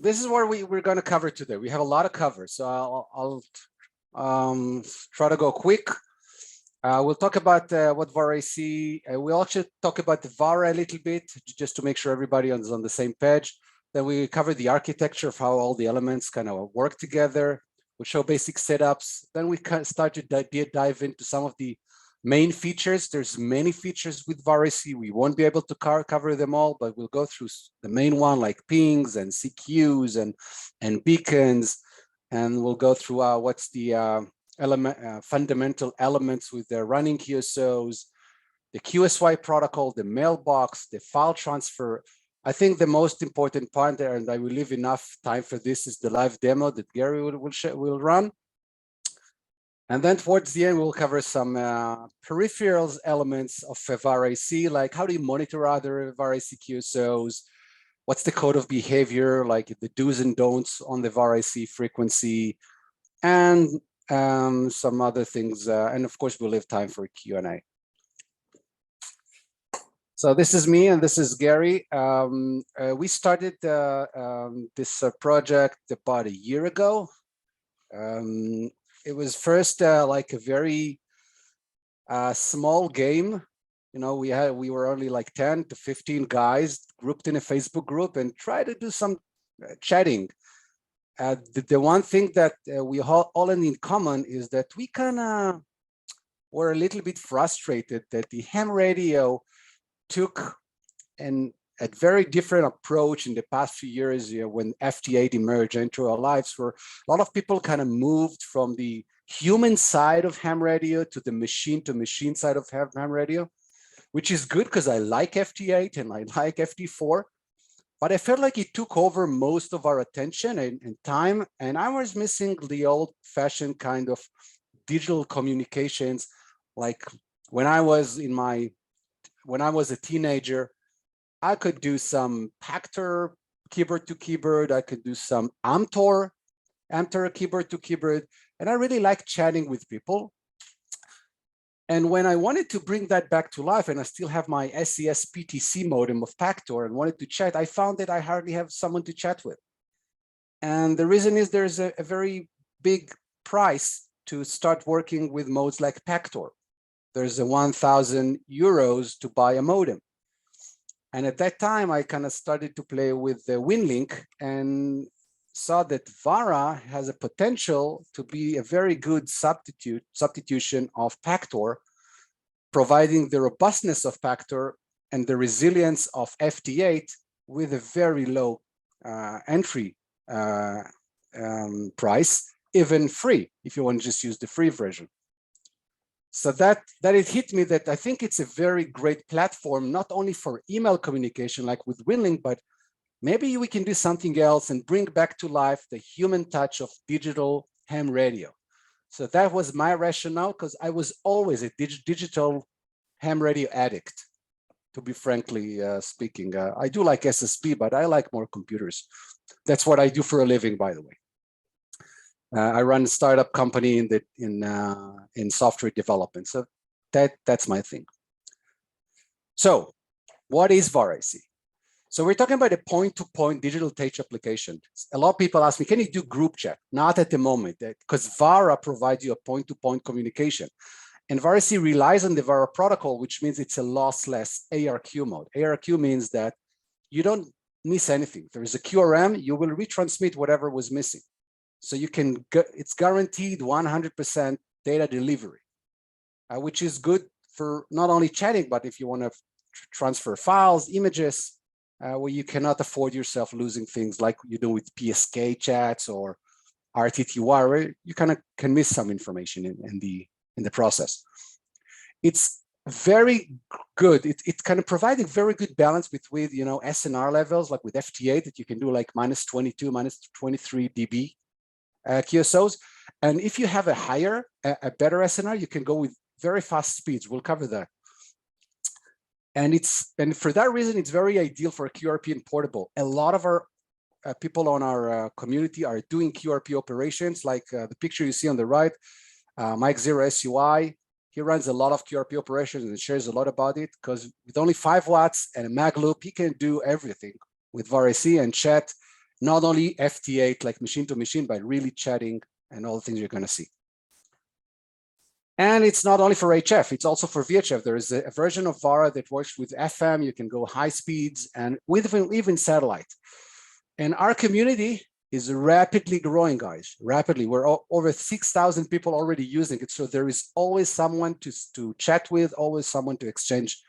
this is what we're going to cover today. We have a lot of cover, so I'll try to go quick. We'll talk about what VarAC. We'll also talk about the VAR a little bit, just to make sure everybody is on the same page. Then we cover the architecture of how all the elements kind of work together. We'll show basic setups. Then we start to dive into some of the main features. There's many features with VarAC. We won't be able to cover them all, but we'll go through the main one, like pings and CQs and beacons. And we'll go through what's the fundamental elements with the running QSOs, the QSY protocol, the mailbox, the file transfer. I think the most important part there, and I will leave enough time for this, is the live demo that Gary will run. And then towards the end, we'll cover some peripherals elements of VarAC, like how do you monitor other VarAC QSOs? What's the code of behavior, like the do's and don'ts on the VarAC frequency, and some other things. And of course, we'll leave time for Q&A. So this is me and this is Gary. We started this project about a year ago. It was first like a very small game. You know, we were only like 10 to 15 guys grouped in a Facebook group and try to do some chatting. The one thing that we all in common is that we kind of were a little bit frustrated that the ham radio took a very different approach in the past few years, when FT8 emerged into our lives, where a lot of people kind of moved from the human side of ham radio to the machine side of ham radio, which is good because I like FT8 and I like FT4. But I felt like it took over most of our attention and time, and I was missing the old-fashioned kind of digital communications. Like when I was a teenager, I could do some Pactor keyboard to keyboard. I could do some Amtor keyboard to keyboard, and I really like chatting with people. And when I wanted to bring that back to life, and I still have my SES PTC modem of Pactor and wanted to chat, I found that I hardly have someone to chat with. And the reason is there's a very big price to start working with modes like Pactor. There's a 1,000 euros to buy a modem. And at that time, I kind of started to play with the WinLink and saw that VARA has a potential to be a very good substitution of Pactor, providing the robustness of Pactor and the resilience of FT8 with a very low entry price, even free, if you want to just use the free version. So that it hit me that I think it's a very great platform, not only for email communication like with WinLink, but maybe we can do something else and bring back to life the human touch of digital ham radio. So that was my rationale, because I was always a digital ham radio addict, to be frankly speaking. I do like SSP, but I like more computers. That's what I do for a living, by the way. I run a startup company in software development. So that's my thing. So what is VarAC? So we're talking about a point-to-point digital touch application. A lot of people ask me, can you do group chat? Not at the moment, because VARA provides you a point-to-point communication. And VarAC relies on the VARA protocol, which means it's a lossless ARQ mode. ARQ means that you don't miss anything. If there is a QRM, you will retransmit whatever was missing. So you can, it's guaranteed 100% data delivery, which is good for not only chatting, but if you want to transfer files, images, where you cannot afford yourself losing things like you do with PSK chats or RTTY, where you kind of can miss some information in the process. It's very good. It's kind of providing very good balance between, SNR levels, like with FT8, that you can do like -22, -23 dB. QSOs, and if you have a better SNR, you can go with very fast speeds. We'll cover that. And for that reason, it's very ideal for QRP and portable. A lot of our people on our community are doing QRP operations, like the picture you see on the right. Mike Zero SUI, he runs a lot of QRP operations and shares a lot about it, because with only 5 watts and a mag loop, he can do everything with VarAC and chat not only FT8 like machine to machine, but really chatting and all the things you're going to see. And it's not only for HF, it's also for VHF. There is a version of VARA that works with FM. You can go high speeds and with even satellite. And our community is rapidly growing, guys, rapidly. We're over 6,000 people already using it. So there is always someone to chat with, always someone to exchange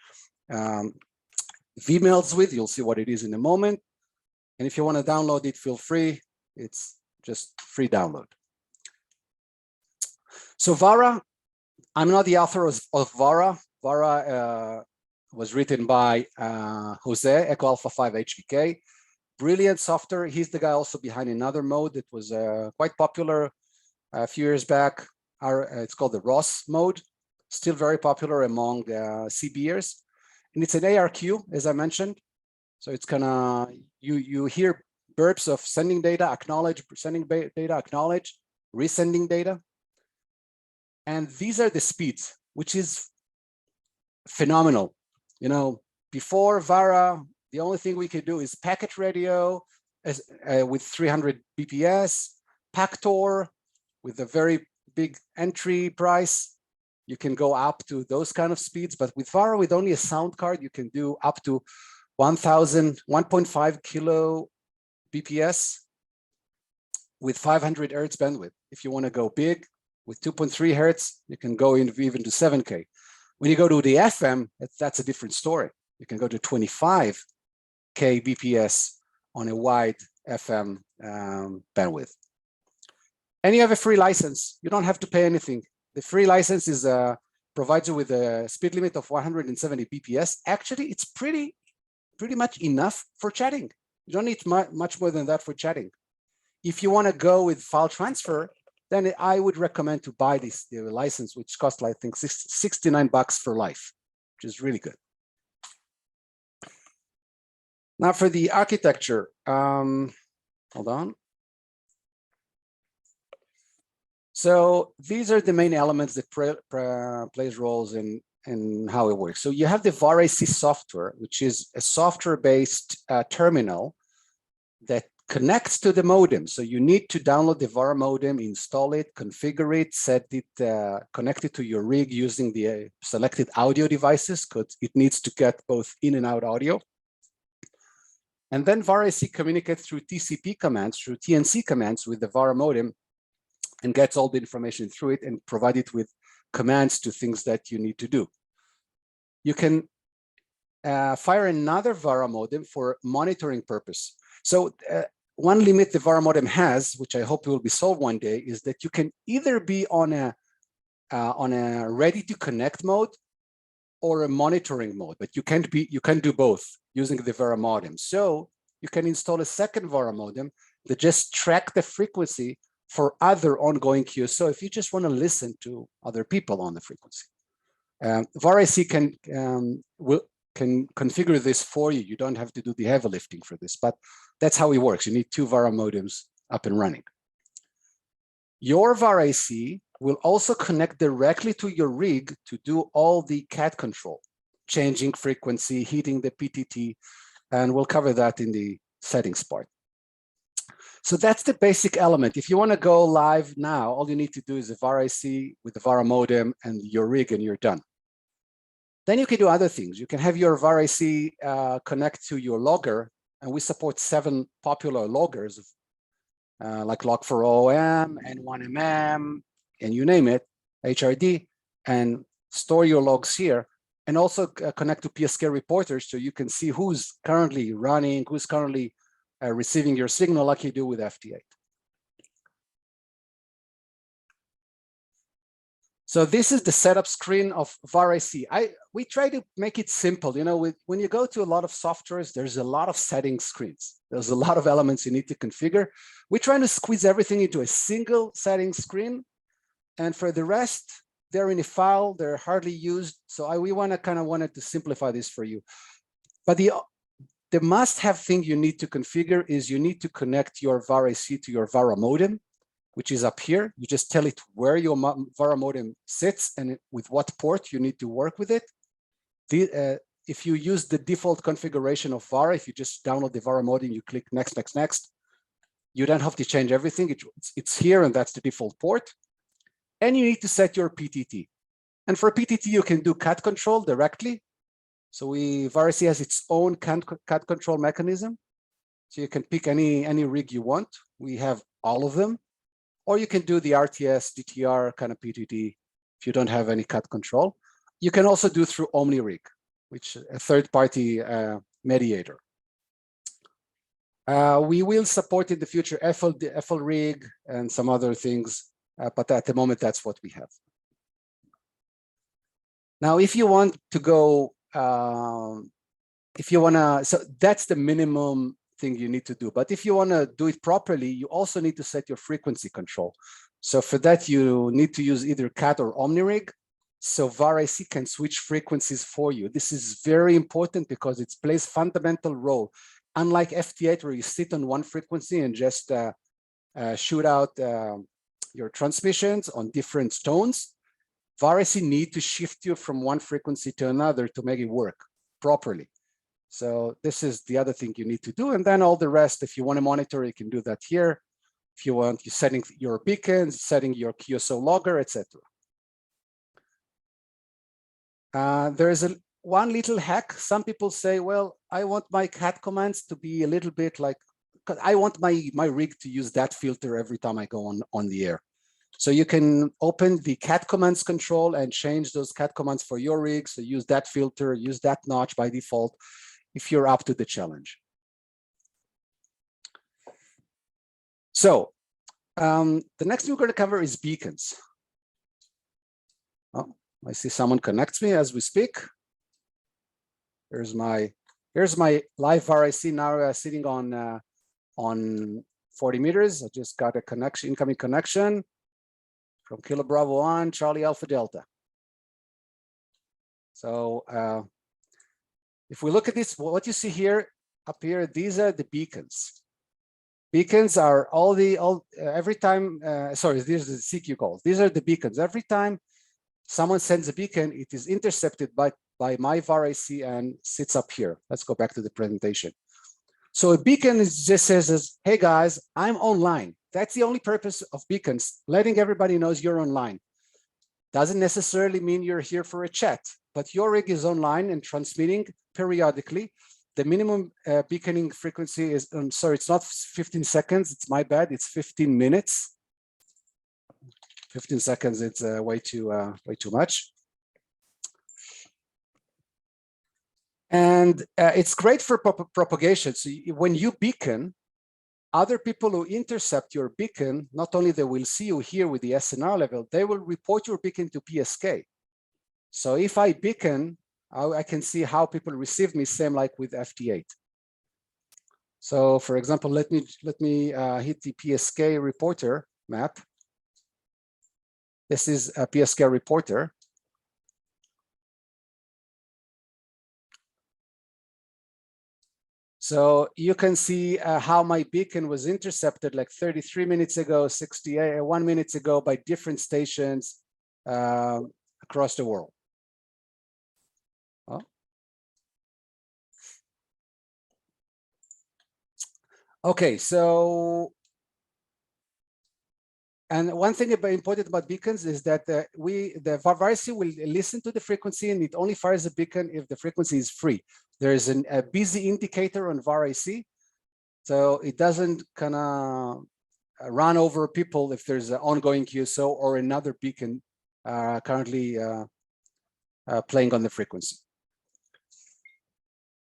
emails with. You'll see what it is in a moment. And if you want to download it, feel free. It's just free download. So VARA, I'm not the author of VARA. VARA was written by Jose, Echo Alpha 5 HBK. Brilliant software. He's the guy also behind another mode that was quite popular a few years back. It's called the ROS mode, still very popular among CBers. And it's an ARQ, as I mentioned. So it's gonna, you hear burps of sending data, acknowledge, sending data, acknowledge, resending data. And these are the speeds, which is phenomenal. You know, before VARA, the only thing we could do is packet radio with 300 BPS, PACTOR with a very big entry price. You can go up to those kind of speeds, but with VARA, with only a sound card, you can do up to 1.5 kilo BPS with 500 hertz bandwidth. If you want to go big with 2.3 hertz, you can go even to 7K. When you go to the FM, that's a different story. You can go to 25K BPS on a wide FM bandwidth. And you have a free license. You don't have to pay anything. The free license is provides you with a speed limit of 170 BPS. Actually, it's pretty much enough for chatting. You don't need much more than that for chatting. If you want to go with file transfer, then I would recommend to buy the license, which costs, I think, $69 for life, which is really good. Now for the architecture, hold on. So these are the main elements that plays roles in how it works. So you have the VarAC software, which is a software-based terminal that connects to the modem. So you need to download the VARA modem, install it, configure it, set it, connect it to your rig using the selected audio devices, because it needs to get both in and out audio. And then VarAC communicates through TCP commands, through TNC commands with the VARA modem, and gets all the information through it and provide it with commands to things that you need to do. You can fire another VARA modem for monitoring purpose. So one limit the VARA modem has, which I hope will be solved one day, is that you can either be on a ready to connect mode or a monitoring mode, but you can't do both using the VARA modem. So you can install a second VARA modem that just track the frequency for other ongoing queues. So if you just want to listen to other people on the frequency, VarAC can configure this for you. You don't have to do the heavy lifting for this, but that's how it works. You need two VARA modems up and running. Your VarAC will also connect directly to your rig to do all the CAD control, changing frequency, heating the PTT, and we'll cover that in the settings part. So that's the basic element. If you want to go live now, all you need to do is a VarAC with the VARA modem and your rig, and you're done. Then you can do other things. You can have your VarAC connect to your logger, and we support 7 popular loggers like Log4OM, N1MM, and you name it, HRD, and store your logs here, and also connect to PSK reporters so you can see who's currently running, who's currently receiving your signal like you do with FT8. So this is the setup screen of VarAC. We try to make it simple. You know, when you go to a lot of softwares, there's a lot of setting screens. There's a lot of elements you need to configure. We're trying to squeeze everything into a single setting screen. And for the rest, they're in a file, they're hardly used. So we wanted to simplify this for you. But the must-have thing you need to configure is you need to connect your VarAC to your VARA modem, which is up here. You just tell it where your VARA modem sits and with what port you need to work with it. If you use the default configuration of VARA, if you just download the VARA modem, you click next, next, next, You don't have to change everything. It's here, and that's the default port. And you need to set your PTT. And for PTT, you can do cat control directly. So VarAC has its own cat control mechanism. So you can pick any rig you want. We have all of them. Or you can do the RTS, DTR kind of PTT if you don't have any cat control. You can also do through OmniRig, which is a third-party mediator. We will support in the future FLRig and some other things, but at the moment, that's what we have. Now, if you want to go, so that's the minimum thing you need to do. But if you want to do it properly, you also need to set your frequency control. So for that, you need to use either cat or OmniRig. So VarAC can switch frequencies for you. This is very important because it plays fundamental role. Unlike FT8, where you sit on one frequency and just shoot out your transmissions on different tones, VarAC need to shift you from one frequency to another to make it work properly. So this is the other thing you need to do. And then all the rest, if you want to monitor, you can do that here. If you want, you're setting your beacons, setting your QSO logger, etc. There is one little hack. Some people say, well, I want my cat commands to be a little bit like, because I want my rig to use that filter every time I go on the air. So you can open the cat commands control and change those cat commands for your rig. So use that filter, use that notch by default, if you're up to the challenge. So the next thing we're going to cover is beacons. Oh, I see someone connects me as we speak. Here's my live VarAC now sitting on 40 meters. I just got a connection, incoming connection from Kilo Bravo 1, Charlie Alpha Delta. So if we look at this, what you see here up here, these are the beacons. Beacons are every time, sorry, these are the CQ calls. These are the beacons. Every time someone sends a beacon, it is intercepted by my VarAC and sits up here. Let's go back to the presentation. So a beacon just says, hey guys, I'm online. That's the only purpose of beacons, letting everybody knows you're online. Doesn't necessarily mean you're here for a chat, but your rig is online and transmitting periodically. The minimum beaconing frequency is, sorry, it's not 15 seconds, it's my bad, it's 15 minutes. 15 seconds, it's way too much. And it's great for propagation. So when you beacon, other people who intercept your beacon, not only they will see you here with the SNR level, they will report your beacon to PSK. So if I beacon, I can see how people receive me, same like with FT8. So for example, let me hit the PSK reporter map. This is a PSK reporter. So you can see how my beacon was intercepted like 33 minutes ago, 1 minute ago by different stations across the world. Oh. Okay, so, and one thing important about beacons is that the VarAC will listen to the frequency and it only fires a beacon if the frequency is free. There is a busy indicator on VarAC, so it doesn't kind of run over people if there's an ongoing QSO or another beacon currently playing on the frequency.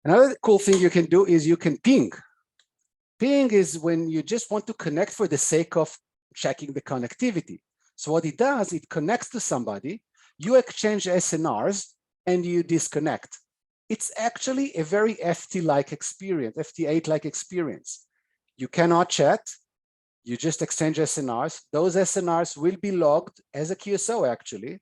Another cool thing you can do is you can ping. Ping is when you just want to connect for the sake of checking the connectivity. So what it does, it connects to somebody, you exchange SNRs, and you disconnect. It's actually a very FT-like experience, FT8-like experience. You cannot chat, you just exchange SNRs. Those SNRs will be logged as a QSO actually,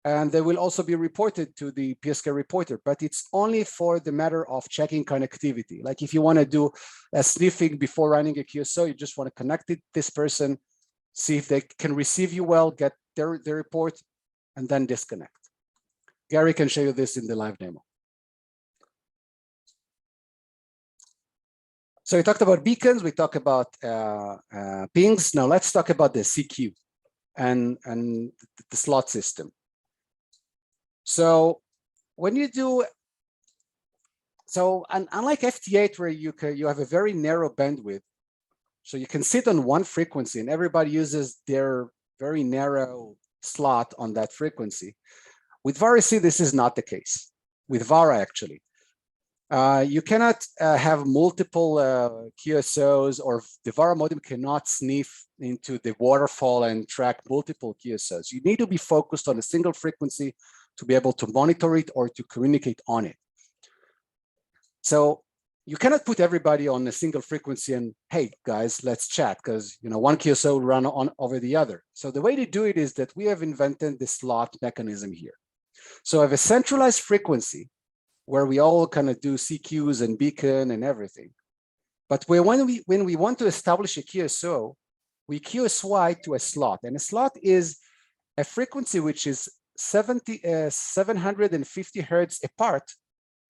and they will also be reported to the PSK reporter, but it's only for the matter of checking connectivity. Like if you want to do a sniffing before running a QSO, you just want to connect it, this person, see if they can receive you well, get their report, and then disconnect. Gary can show you this in the live demo. So we talked about beacons, we talked about pings. Now let's talk about the CQ and the slot system. So when you do, unlike FT8 where you have a very narrow bandwidth, so you can sit on one frequency and everybody uses their very narrow slot on that frequency. With VarAC, this is not the case. With VARA, actually. You cannot have multiple QSOs, or the VARA modem cannot sniff into the waterfall and track multiple QSOs. You need to be focused on a single frequency to be able to monitor it or to communicate on it. So you cannot put everybody on a single frequency and, hey, guys, let's chat, because one QSO will run on over the other. So the way to do it is that we have invented the slot mechanism here. So I have a centralized frequency where we all kind of do CQs and beacon and everything. But when we want to establish a QSO, we QSY to a slot. And a slot is a frequency which is 750 hertz apart,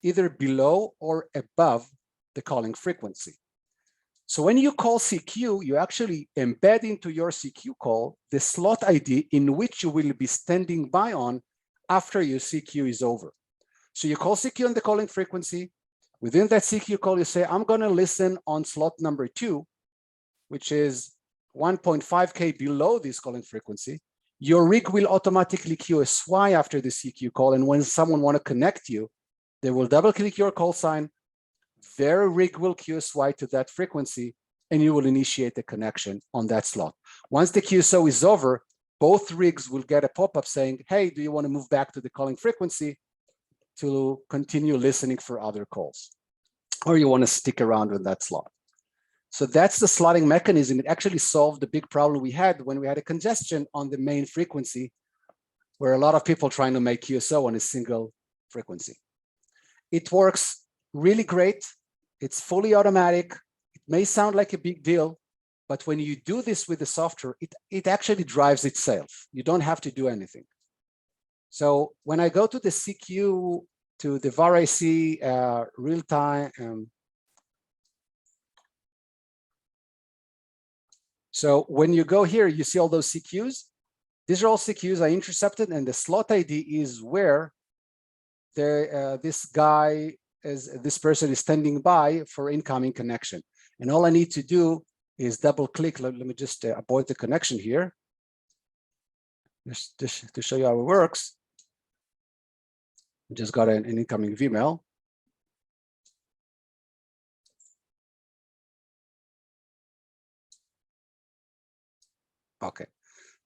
either below or above the calling frequency. So when you call CQ, you actually embed into your CQ call the slot ID in which you will be standing by on after your CQ is over. So you call CQ on the calling frequency. Within that CQ call, you say, I'm going to listen on slot number 2, which is 1.5K below this calling frequency. Your rig will automatically QSY after the CQ call. And when someone want to connect you, they will double click your call sign. Their rig will QSY to that frequency, and you will initiate the connection on that slot. Once the QSO is over, both rigs will get a pop-up saying, hey, do you want to move back to the calling frequency to continue listening for other calls? Or you want to stick around with that slot? So that's the slotting mechanism. It actually solved the big problem we had when we had a congestion on the main frequency, where a lot of people trying to make QSO on a single frequency. It works really great. It's fully automatic. It may sound like a big deal, but when you do this with the software, it actually drives itself. You don't have to do anything. So when I go to the CQ, to the VarAC real-time, so when you go here, you see all those CQs. These are all CQs I intercepted, and the slot ID is where this person is standing by for incoming connection. And all I need to do is double click. Let me just abort the connection here. Just to show you how it works. I just got an incoming VMail. Okay,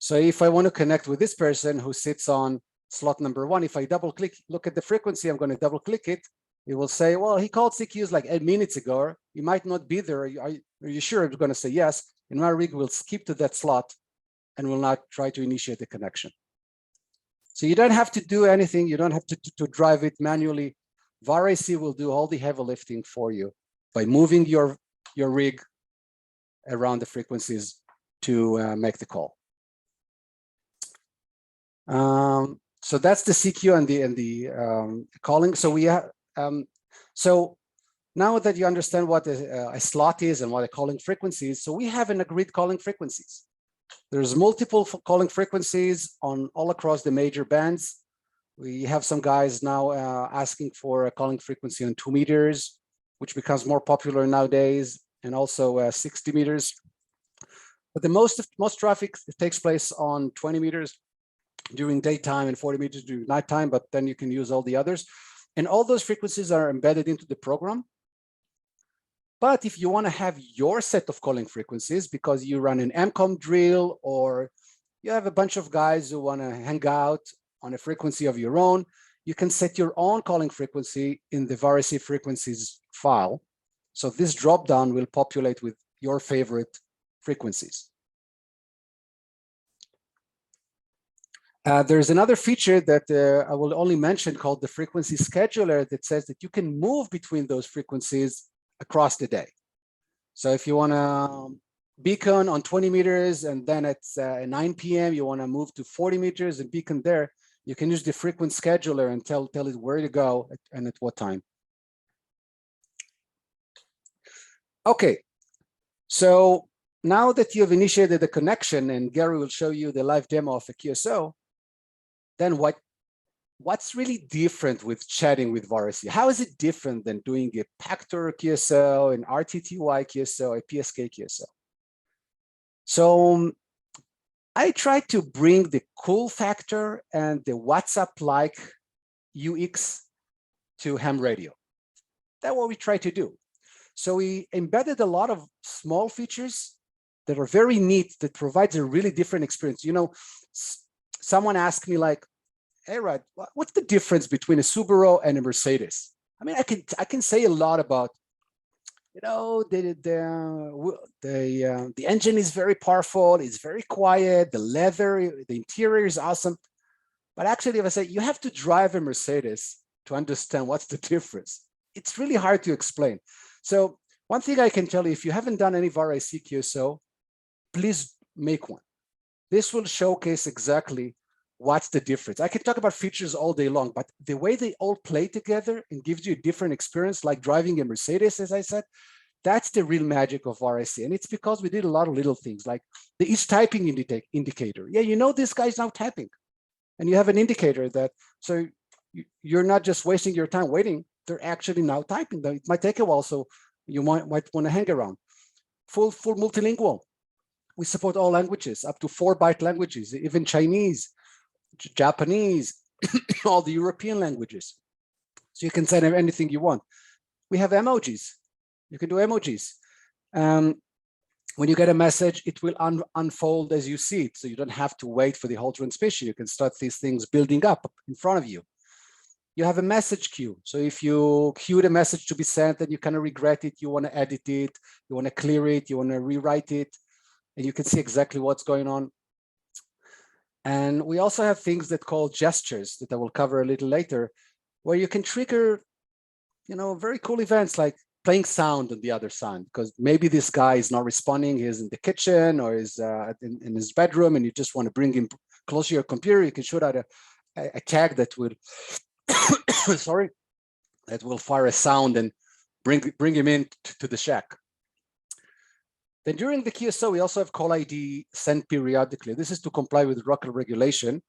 so if I want to connect with this person who sits on slot number 1, if I double click, look at the frequency, I'm going to double click it. It will say, well, he called CQs like 8 minutes ago. He might not be there. Are you sure? I'm going to say yes. And my rig will skip to that slot and will not try to initiate the connection. So you don't have to do anything. You don't have to drive it manually. VarAC will do all the heavy lifting for you by moving your rig around the frequencies to make the call. So that's the CQ and the calling. So we have so now that you understand what a slot is and what a calling frequency is, so we have an agreed calling frequencies. There's multiple calling frequencies on all across the major bands. We have some guys now asking for a calling frequency on 2 meters, which becomes more popular nowadays, and also 60 meters. But the most traffic takes place on 20 meters during daytime and 40 meters during nighttime, but then you can use all the others. And all those frequencies are embedded into the program. But if you want to have your set of calling frequencies because you run an EmComm drill, or you have a bunch of guys who want to hang out on a frequency of your own, you can set your own calling frequency in the VarAC frequencies file. So this dropdown will populate with your favorite frequencies. There's another feature that I will only mention called the frequency scheduler that says that you can move between those frequencies across the day. So if you want to beacon on 20 meters and then at 9 p.m. you want to move to 40 meters and beacon there, you can use the frequency scheduler and tell it where to go and at what time. Okay, so now that you've initiated the connection and Gary will show you the live demo of a QSO, then what's really different with chatting with VarAC? How is it different than doing a Pactor QSO, an RTTY QSO, a PSK QSO? So I try to bring the cool factor and the WhatsApp-like UX to ham radio. That's what we try to do. So we embedded a lot of small features that are very neat, that provides a really different experience. You know, someone asked me like, hey, Irad, what's the difference between a Subaru and a Mercedes? I mean, I can say a lot about, you know, the engine is very powerful, it's very quiet, the leather, the interior is awesome. But actually, if I say you have to drive a Mercedes to understand what's the difference, it's really hard to explain. So one thing I can tell you, if you haven't done any VarAC QSO, please make one. This will showcase exactly what's the difference. I can talk about features all day long, but the way they all play together and gives you a different experience, like driving a Mercedes, as I said, that's the real magic of VarAC. And it's because we did a lot of little things like the each typing indicator. Yeah, you know, this guy's now typing. And you have an indicator that, so you're not just wasting your time waiting, they're actually now typing. It might take a while, so you might want to hang around. Full multilingual. We support all languages, up to 4-byte languages, even Chinese, Japanese, all the European languages. So you can send anything you want. We have emojis. You can do emojis. When you get a message, it will unfold as you see it. So you don't have to wait for the whole transmission. You can start these things building up in front of you. You have a message queue. So if you queue the message to be sent and you kind of regret it, you want to edit it, you want to clear it, you want to rewrite it, and you can see exactly what's going on. And we also have things that call gestures that I will cover a little later, where you can trigger, you know, very cool events like playing sound on the other side, because maybe this guy is not responding, he's in the kitchen or is in his bedroom, and you just want to bring him close to your computer. You can shoot out a tag that will, sorry, that will fire a sound and bring him in to the shack. Then during the QSO, we also have call ID sent periodically. This is to comply with local regulation,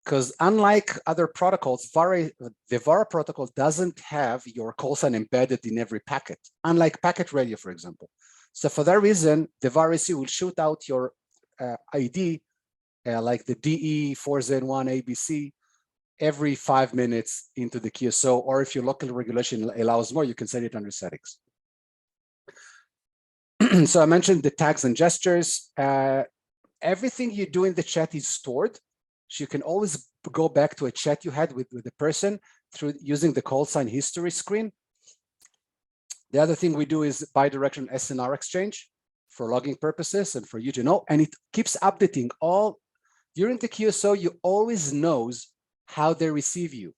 because unlike other protocols, the VARA protocol doesn't have your call sign embedded in every packet, unlike packet radio, for example. So for that reason, the VarAC will shoot out your ID, like the DE4Z1 ABC, every 5 minutes into the QSO, or if your local regulation allows more, you can set it under settings. So I mentioned the tags and gestures. Everything you do in the chat is stored. So you can always go back to a chat you had with the person through using the call sign history screen. The other thing we do is bidirectional SNR exchange for logging purposes and for you to know, and it keeps updating all during the QSO. You always knows how they receive you,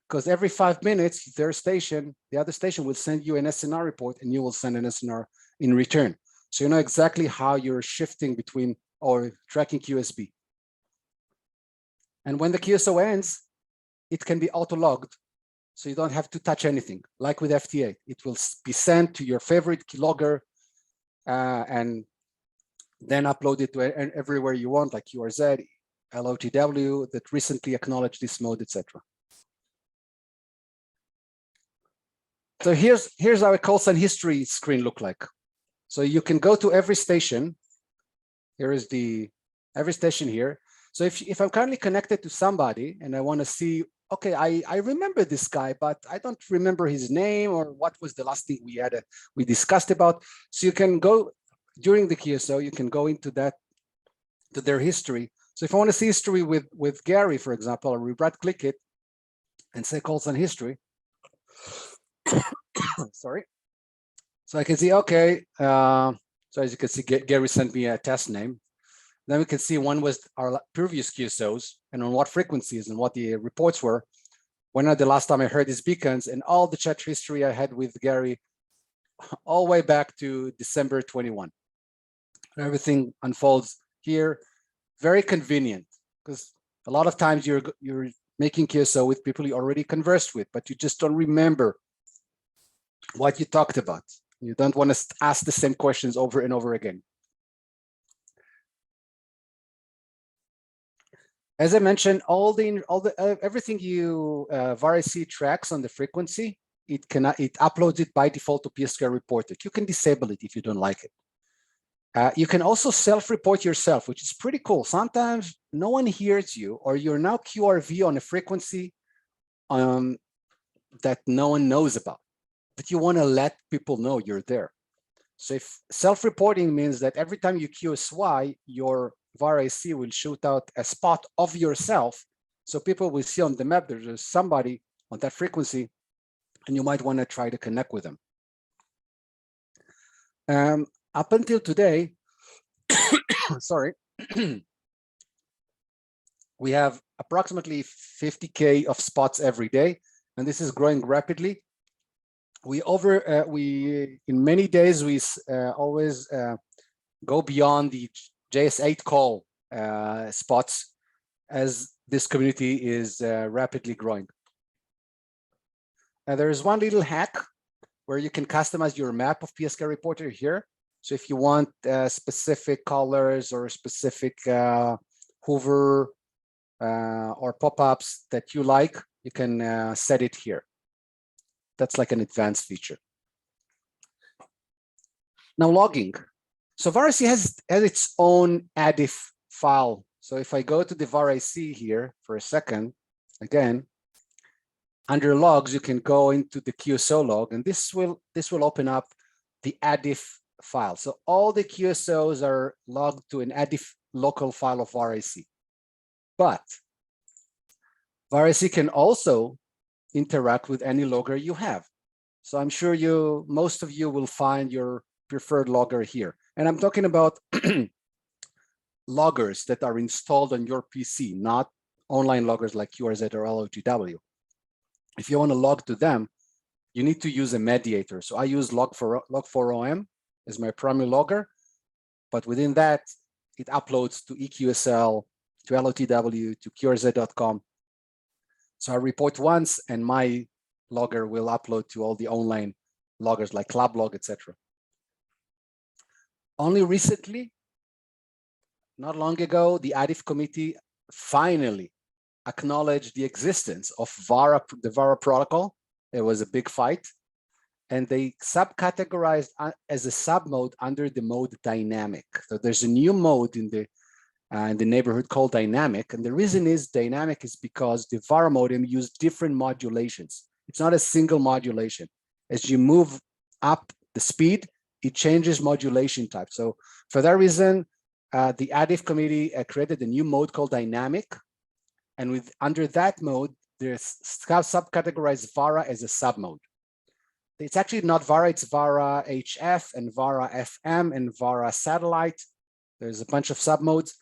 because every 5 minutes, their station, the other station will send you an SNR report and you will send an SNR in return. So you know exactly how you're shifting between or tracking QSB. And when the QSO ends, it can be auto-logged, so you don't have to touch anything. Like with FTA, it will be sent to your favorite logger and then upload it to everywhere you want, like QRZ, LOTW, that recently acknowledged this mode, etc. So here's our call sign history screen look like. So you can go to every station. Here is every station here. So if I'm currently connected to somebody and I want to see, okay, I remember this guy, but I don't remember his name or what was the last thing we discussed about. So you can go during the QSO, you can go into to their history. So if I want to see history with Gary, for example, I'll right-click it and say calls on history. Sorry. So I can see, okay, so as you can see, Gary sent me a test name. Then we can see one was our previous QSOs and on what frequencies and what the reports were. When the last time I heard these beacons and all the chat history I had with Gary all the way back to December 21. Everything unfolds here. Very convenient, because a lot of times you're making QSO with people you already conversed with, but you just don't remember what you talked about. You don't want to ask the same questions over and over again. As I mentioned, everything you VarAC tracks on the frequency, it uploads it by default to PSK reported. You can disable it if you don't like it. You can also self-report yourself, which is pretty cool. Sometimes no one hears you, or you're now QRV on a frequency that no one knows about, but you want to let people know you're there. So if self-reporting means that every time you QSY, your VarAC will shoot out a spot of yourself, so people will see on the map there's somebody on that frequency, and you might want to try to connect with them. Up until today, sorry, we have approximately 50K of spots every day, and this is growing rapidly. In many days, we always go beyond the JS8 call spots as this community is rapidly growing. There is one little hack where you can customize your map of PSK reporter here. So if you want specific colors or specific hover or pop-ups that you like, you can set it here. That's like an advanced feature. Now logging. So VarAC has its own ADIF file. So if I go to the VarAC here for a second, again, under logs, you can go into the QSO log, and this will open up the ADIF file. So all the QSOs are logged to an ADIF local file of VarAC. But VarAC can also interact with any logger you have. So I'm sure most of you will find your preferred logger here. And I'm talking about loggers that are installed on your PC, not online loggers like QRZ or LOTW. If you want to log to them, you need to use a mediator. So I use log4OM as my primary logger, but within that, it uploads to EQSL, to LOTW, to QRZ.com. So I report once, and my logger will upload to all the online loggers like ClubLog, etc. Only recently, not long ago, the ADIF committee finally acknowledged the existence of the VARA protocol. It was a big fight, and they subcategorized as a submode under the mode dynamic. So there's a new mode in the neighborhood called dynamic, and the reason is dynamic is because the VARA modem used different modulations. It's not a single modulation. As you move up the speed, it changes modulation type. So for that reason, the ADIF committee created a new mode called dynamic, and under that mode, there's subcategorized VARA as a submode. It's actually not VARA, it's VARA HF and VARA FM and VARA satellite. There's a bunch of submodes.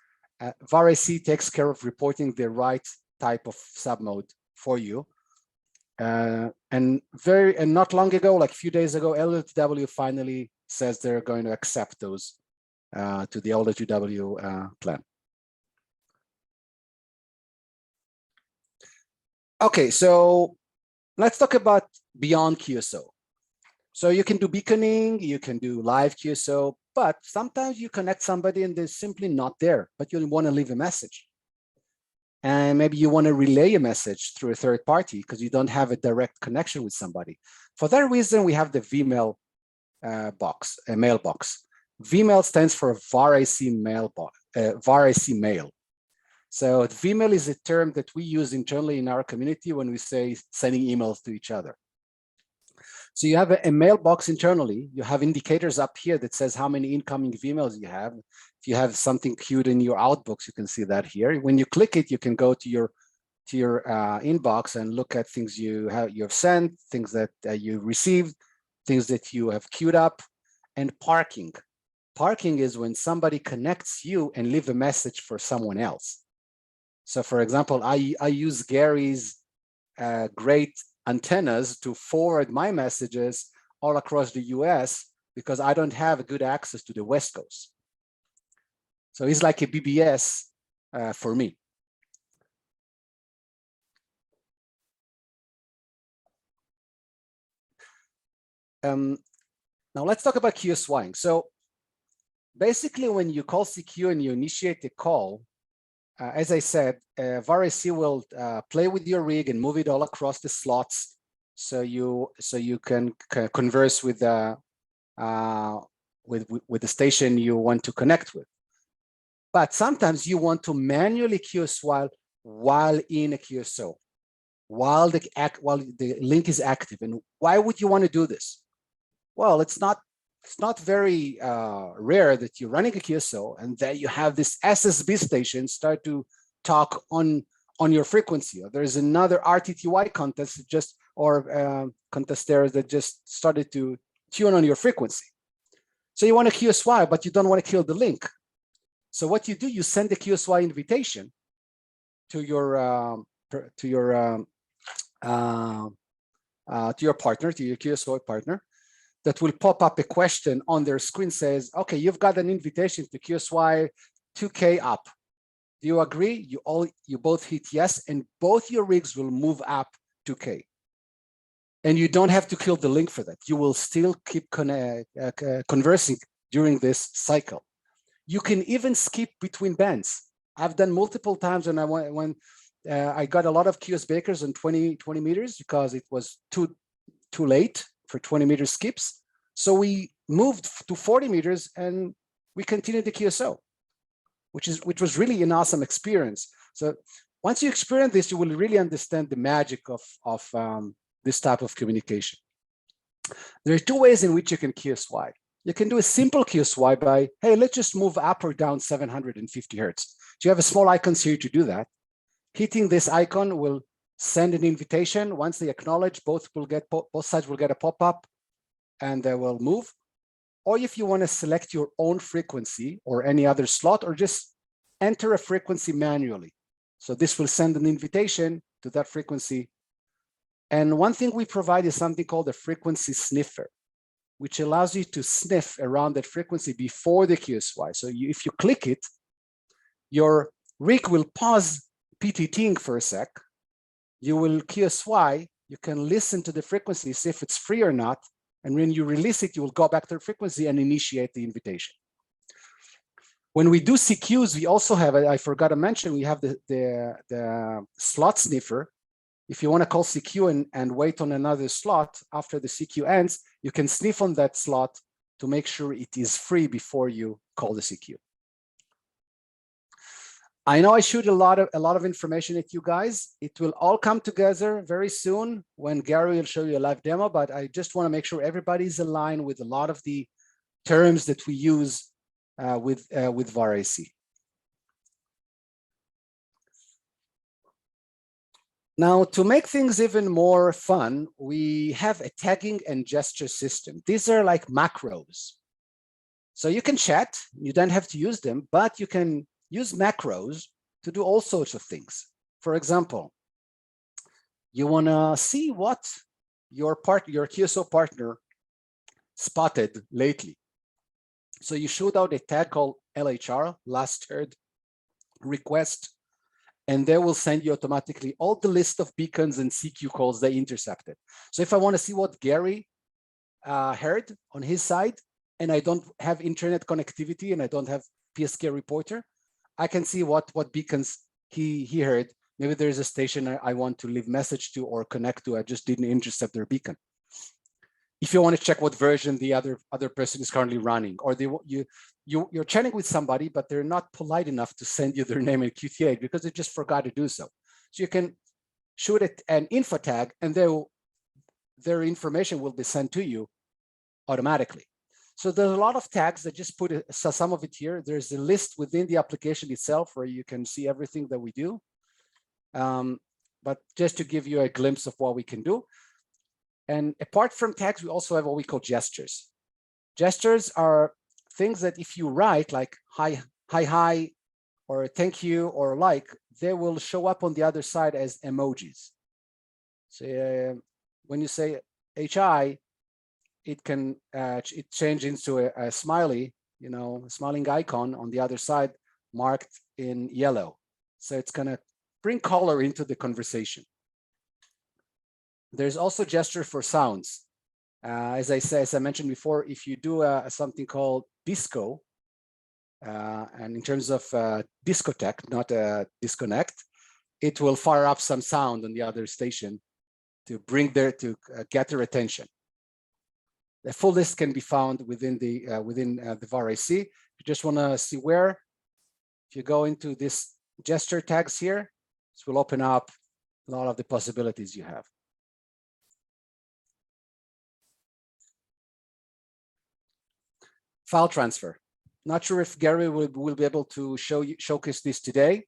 VarAC takes care of reporting the right type of submode for you. And not long ago, like a few days ago, LOTW finally says they're going to accept those to the LOTW plan. Okay, so let's talk about beyond QSO. So you can do beaconing, you can do live QSO, but sometimes you connect somebody and they're simply not there, but you want to leave a message. And maybe you want to relay a message through a third party because you don't have a direct connection with somebody. For that reason, we have the vmail box, a mailbox. Vmail stands for VarAC mailbox, VarAC mail. So vmail is a term that we use internally in our community when we say sending emails to each other. So you have a mailbox internally. You have indicators up here that says how many incoming emails you have. If you have something queued in your outbox, you can see that here. When you click it, you can go to your inbox and look at things you have sent, things that you received, things that you have queued up, and parking. Parking is when somebody connects you and leave a message for someone else. So for example, I use Gary's great antennas to forward my messages all across the US because I don't have good access to the West Coast. So he's like a BBS for me. Now let's talk about QSYing. So basically, when you call CQ and you initiate a call, as I said, VarAC will play with your rig and move it all across the slots, so you can converse with the station you want to connect with. But sometimes you want to manually QSY while in a QSO, while the link is active. And why would you want to do this? Well, it's not very rare that you're running a QSO and that you have this SSB station start to talk on your frequency. Or there's another RTTY contest contester that just started to tune on your frequency. So you want to QSY, but you don't want to kill the link. So what you do, you send a QSY invitation to your partner, to your QSY partner, that will pop up a question on their screen, says, okay, you've got an invitation to QSY 2K up. Do you agree? You both hit yes, and both your rigs will move up 2K. And you don't have to kill the link for that. You will still keep conversing during this cycle. You can even skip between bands. I've done multiple times when I got a lot of QS bakers on 20 meters because it was too late for 20-meter skips. So we moved to 40 meters and we continued the QSO, which was really an awesome experience. So once you experience this, you will really understand the magic of this type of communication. There are two ways in which you can QSY. You can do a simple QSY by, hey, let's just move up or down 750 hertz. So you have a small icons here to do that. Hitting this icon will send an invitation. Once they acknowledge, both sides will get a pop-up and they will move. Or if you want to select your own frequency or any other slot, or just enter a frequency manually. So this will send an invitation to that frequency. And one thing we provide is something called a frequency sniffer, which allows you to sniff around that frequency before the QSY. So if you click it, your rig will pause PTTing for a sec. You will QSY, you can listen to the frequency, see if it's free or not. And when you release it, you will go back to the frequency and initiate the invitation. When we do CQs, we also have, I forgot to mention, we have the slot sniffer. If you want to call CQ and wait on another slot after the CQ ends, you can sniff on that slot to make sure it is free before you call the CQ. I know I shoot a lot of information at you guys. It will all come together very soon when Gary will show you a live demo, but I just want to make sure everybody's aligned with a lot of the terms that we use with VarAC. Now, to make things even more fun, we have a tagging and gesture system. These are like macros. So you can chat, you don't have to use them, but you can use macros to do all sorts of things. For example, you want to see what your QSO partner spotted lately. So you shoot out a tag called LHR, last heard request, and they will send you automatically all the list of beacons and CQ calls they intercepted. So if I want to see what Gary heard on his side, and I don't have internet connectivity and I don't have PSK reporter, I can see what beacons he heard. Maybe there's a station I want to leave message to or connect to. I just didn't intercept their beacon. If you want to check what version the other person is currently running, or you're chatting with somebody, but they're not polite enough to send you their name and QTA because they just forgot to do so. So you can shoot an info tag, and their information will be sent to you automatically. So there's a lot of tags that just put some of it here. There's a list within the application itself where you can see everything that we do. But just to give you a glimpse of what we can do. And apart from tags, we also have what we call gestures. Gestures are things that if you write like hi, or thank you, or like, they will show up on the other side as emojis. So when you say HI, it can it change into a smiley, a smiling icon on the other side marked in yellow. So it's going to bring color into the conversation. There's also gesture for sounds. As I mentioned before, if you do something called disco, and in terms of discotheque, not disconnect, it will fire up some sound on the other station to get their attention. The full list can be found within the VarAC. If you just want to see where, if you go into this gesture tags here, this will open up a lot of the possibilities you have. File transfer. Not sure if Gary will be able to showcase this today.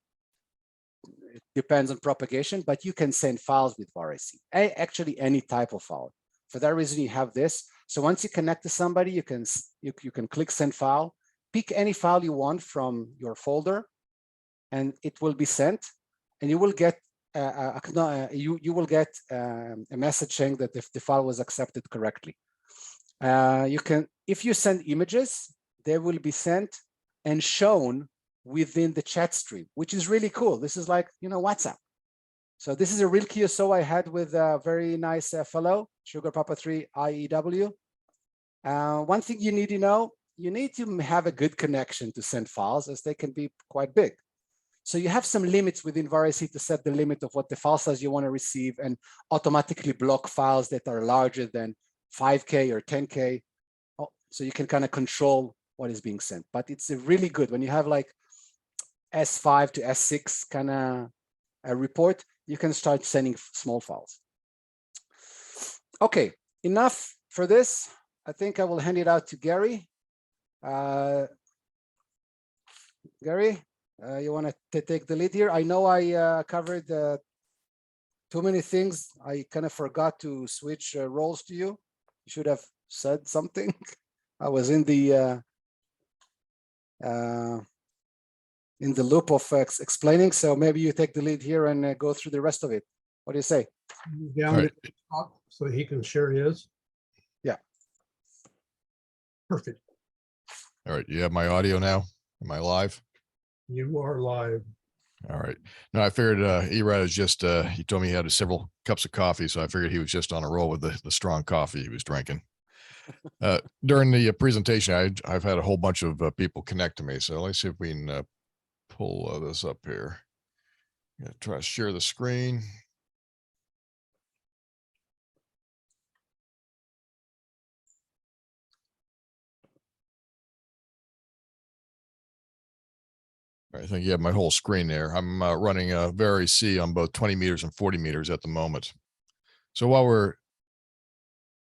It depends on propagation, but you can send files with VarAC. Actually, any type of file. For that reason, you have this. So once you connect to somebody, you can click send file, pick any file you want from your folder, and it will be sent. And you will get a message saying that the file was accepted correctly. If you send images, they will be sent and shown within the chat stream, which is really cool. This is like, WhatsApp. So this is a real QSO I had with a very nice fellow, Sugar Papa 3 IEW. One thing you need to know, you need to have a good connection to send files, as they can be quite big. So you have some limits within VarAC to set the limit of what the file size you want to receive and automatically block files that are larger than 5K or 10K. So you can kind of control what is being sent. But it's really good when you have like S5 to S6 kind of a report, you can start sending small files. Okay, enough for this. I think I will hand it out to Gary. Gary, you want to take the lead here? I know I covered too many things. I kind of forgot to switch roles to you. You should have said something. I was in the loop of explaining, so maybe you take the lead here and go through the rest of it. What do you say? Down right. So he can share his. Yeah. Perfect. All right. You have my audio now? Am I live? You are live. All right. No, I figured Irad is just, he told me he had several cups of coffee, so I figured he was just on a roll with the strong coffee he was drinking. During the presentation, I've had a whole bunch of people connect to me. So let's see if we can pull this up here. I'm gonna try to share the screen. I think you have my whole screen there. I'm running a VarAC on both 20 meters and 40 meters at the moment. So while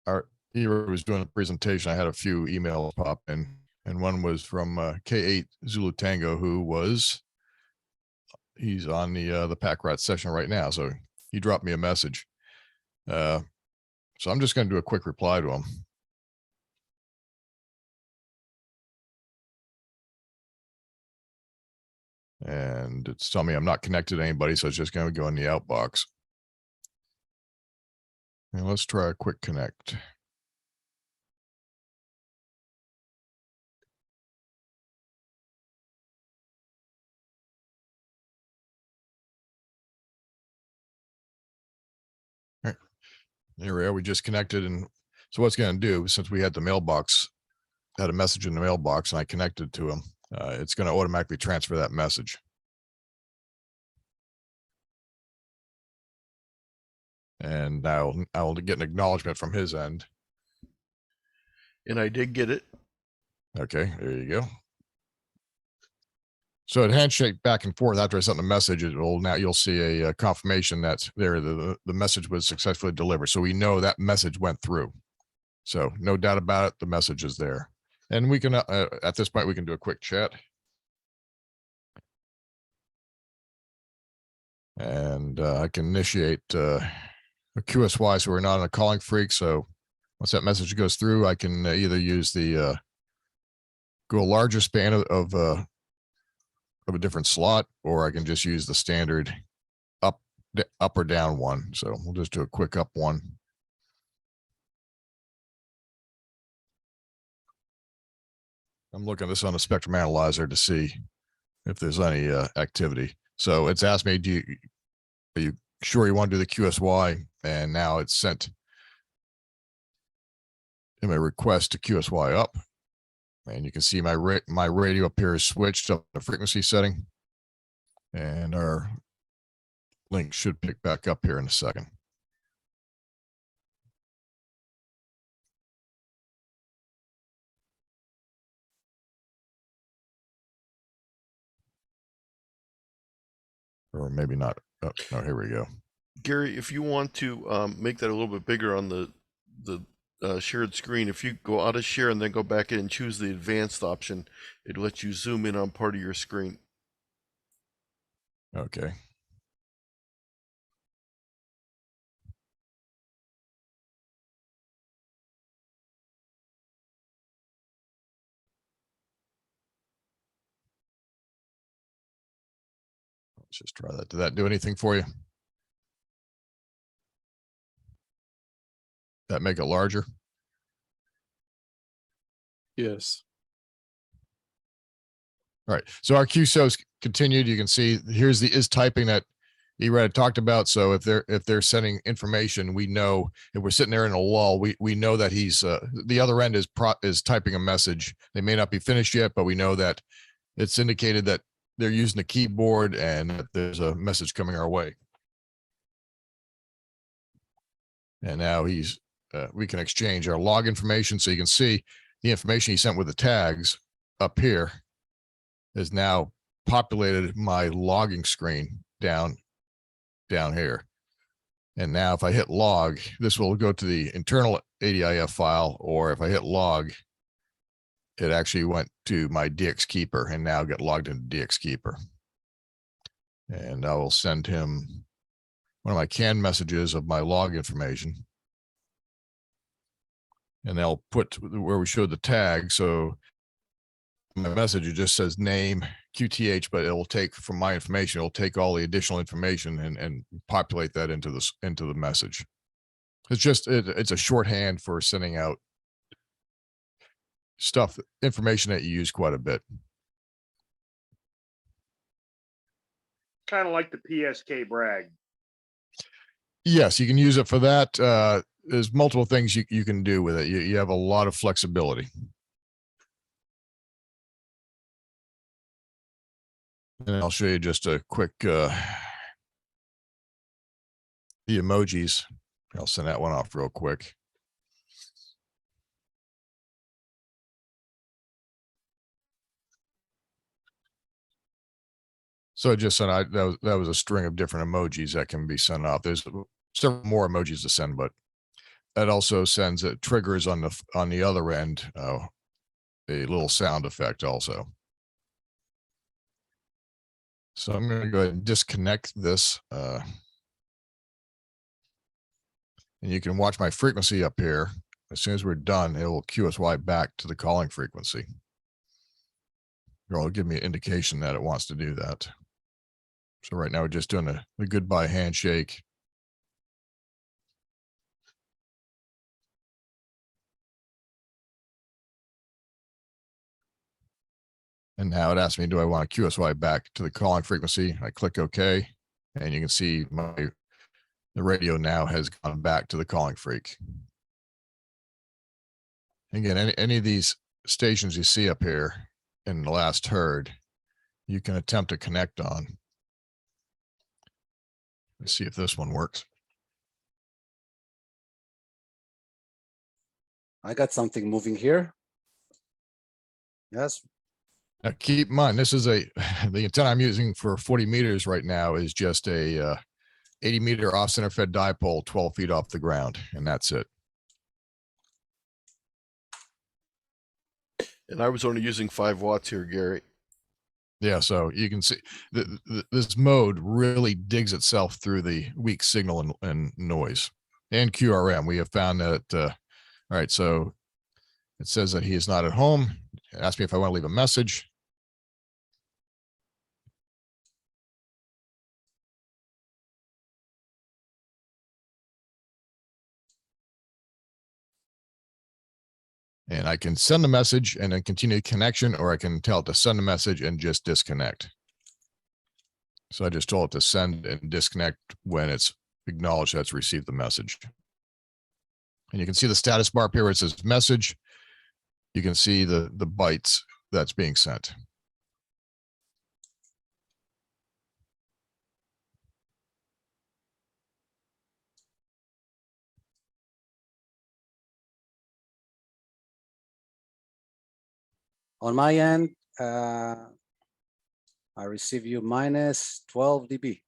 Irad was doing a presentation, I had a few emails pop in, and one was from K8 Zulu Tango, he's on the pack rat session right now. So he dropped me a message. So I'm just going to do a quick reply to him. And it's telling me I'm not connected to anybody, so it's just going to go in the outbox. And let's try a quick connect. All right. There we are. We just connected. And so what's going to do, since we had the mailbox, had a message in the mailbox, and I connected to him, it's going to automatically transfer that message. And now I'll get an acknowledgement from his end. And I did get it. Okay, there you go. So it handshake back and forth after I sent the message. Now you'll see a confirmation that's there. The message was successfully delivered. So we know that message went through. So no doubt about it, the message is there. And we can, at this point, we can do a quick chat. And I can initiate a QSY, so we're not on a calling freak. So once that message goes through, I can either use the go a larger span of a different slot, or I can just use the standard up or down one. So we'll just do a quick up one. I'm looking at this on the spectrum analyzer to see if there's any activity. So it's asked me, are you sure you want to do the QSY? And now it's sent and my request to QSY up. And you can see my radio up here is switched up the frequency setting. And our link should pick back up here in a second. Or maybe not. Oh, no, here we go. Gary, if you want to make that a little bit bigger on the shared screen, if you go out of share and then go back in and choose the advanced option, it lets you zoom in on part of your screen. Okay. Let's just try that. Did that do anything for you? That make it larger? Yes. All right. So our QSOs continued. You can see here's the is typing that Irad talked about. So if they're sending information, we know if we're sitting there in a lull, we know that he's the other end is typing a message. They may not be finished yet, but we know that it's indicated that they're using the keyboard and that there's a message coming our way. And now we can exchange our log information. So you can see the information he sent with the tags up here is now populated my logging screen down here. And now if I hit log, this will go to the internal ADIF file, or if I hit log, it actually went to my DX Keeper and now get logged into DX Keeper. And I will send him one of my canned messages of my log information. And they'll put where we showed the tag. So my message, it just says name QTH, but it will take from my information, it'll take all the additional information and populate that into the message. It's just, it's a shorthand for sending out stuff, information that you use quite a bit. Kind of like the PSK brag. Yes, you can use it for that. There's multiple things you can do with it. You have a lot of flexibility. And I'll show you just a quick, the emojis. I'll send that one off real quick. So I just sent out, that was a string of different emojis that can be sent out. There's several more emojis to send, but that also sends it triggers on the other end, a little sound effect also. So I'm going to go ahead and disconnect this. And you can watch my frequency up here. As soon as we're done, it will QSY back to the calling frequency. It'll give me an indication that it wants to do that. So right now we're just doing a goodbye handshake. And now it asks me, do I want to QSY back to the calling frequency? I click OK, and you can see the radio now has gone back to the calling freak. Again, any of these stations you see up here in the last heard, you can attempt to connect on. Let's see if this one works. I got something moving here. Yes. Now keep in mind, this is the antenna I'm using for 40 meters right now is just a 80 meter off center fed dipole, 12 feet off the ground, and that's it. And I was only using 5 watts here, Gary. Yeah, so you can see this mode really digs itself through the weak signal and noise and QRM. We have found that, all right, so it says that he is not at home. It asked me if I want to leave a message. And I can send the message and then continue connection, or I can tell it to send a message and just disconnect. So I just told it to send and disconnect when it's acknowledged that's received the message. And you can see the status bar up here where it says message. You can see the bytes that's being sent. On my end, I receive you minus 12 dB.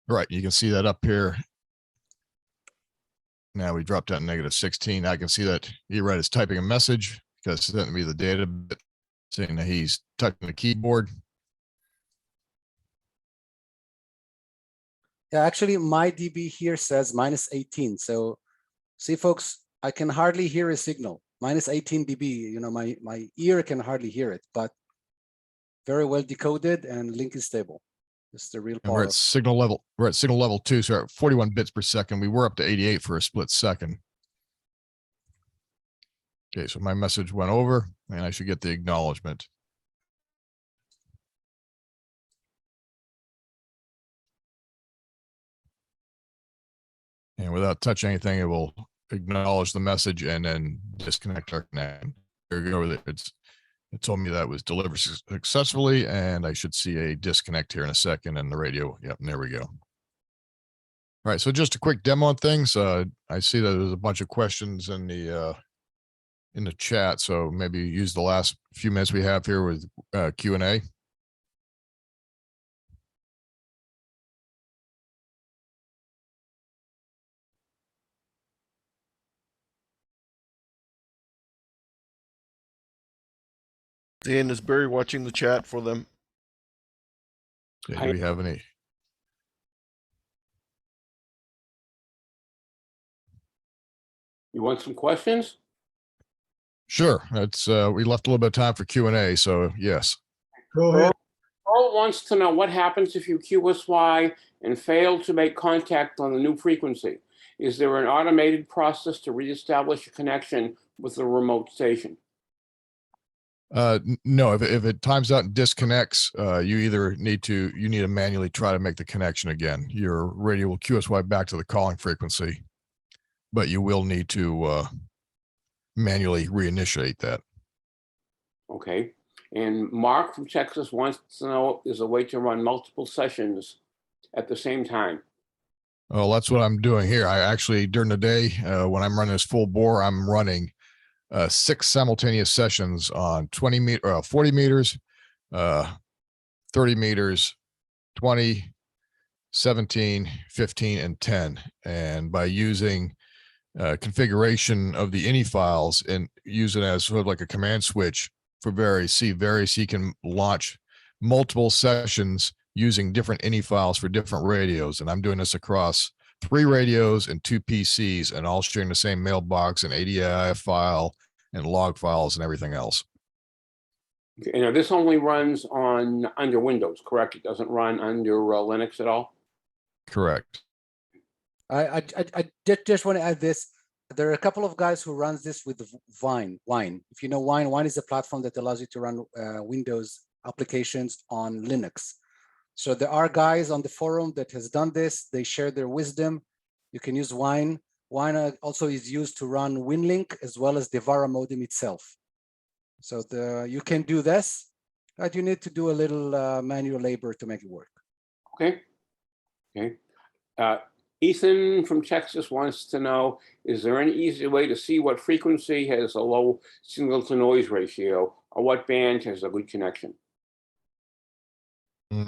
Right. You can see that up here. Now we dropped down negative 16. I can see that Irad is typing a message because it sent me the data bit saying that he's touching the keyboard. Yeah, actually, my dB here says minus 18. So see, folks, I can hardly hear a signal. Minus 18 dB, you know, my ear can hardly hear it, but very well decoded and link is stable. It's the real And we're power. at signal level. We're at signal level 2. So we're at 41 bits per second. We were up to 88 for a split second. Okay, so my message went over and I should get the acknowledgement. And without touching anything, it will acknowledge the message and then disconnect our connection. There we go. It told me that was delivered successfully, and I should see a disconnect here in a second, and the radio. Yep, and there we go. All right, so just a quick demo on things. I see that there's a bunch of questions in the chat, so maybe use the last few minutes we have here with Q&A. Dan, is Barry watching the chat for them? Do we have any? You want some questions? Sure. That's we left a little bit of time for Q&A, so yes. Go ahead. Earl wants to know what happens if you QSY and fail to make contact on the new frequency. Is there an automated process to reestablish a connection with the remote station? No, if it times out and disconnects, you either need to manually try to make the connection again. Your radio will QSY back to the calling frequency, but you will need to manually reinitiate that. Okay. And Mark from Texas wants to know if there's a way to run multiple sessions at the same time. Well, that's what I'm doing here. I actually, during the day, when I'm running this full bore, I'm running 6 simultaneous sessions on 40 meters, 30 meters, 20, 17, 15, and 10. And by using configuration of the ini files and use it as sort of like a command switch for VarAC, he can launch multiple sessions using different ini files for different radios. And I'm doing this across 3 radios and 2 PCs, and all sharing the same mailbox and ADI file and log files and everything else. Okay. And now this only runs under Windows, correct? It doesn't run under Linux at all? Correct. I just want to add this. There are a couple of guys who runs this with Wine. If you know Wine is a platform that allows you to run Windows applications on Linux. So there are guys on the forum that has done this. They share their wisdom. You can use Wine. Wine also is used to run WinLink as well as the VARA modem itself. So you can do this, but you need to do a little manual labor to make it work. Okay. Okay. Ethan from Texas wants to know, is there any easy way to see what frequency has a low signal to noise ratio, or what band has a good connection?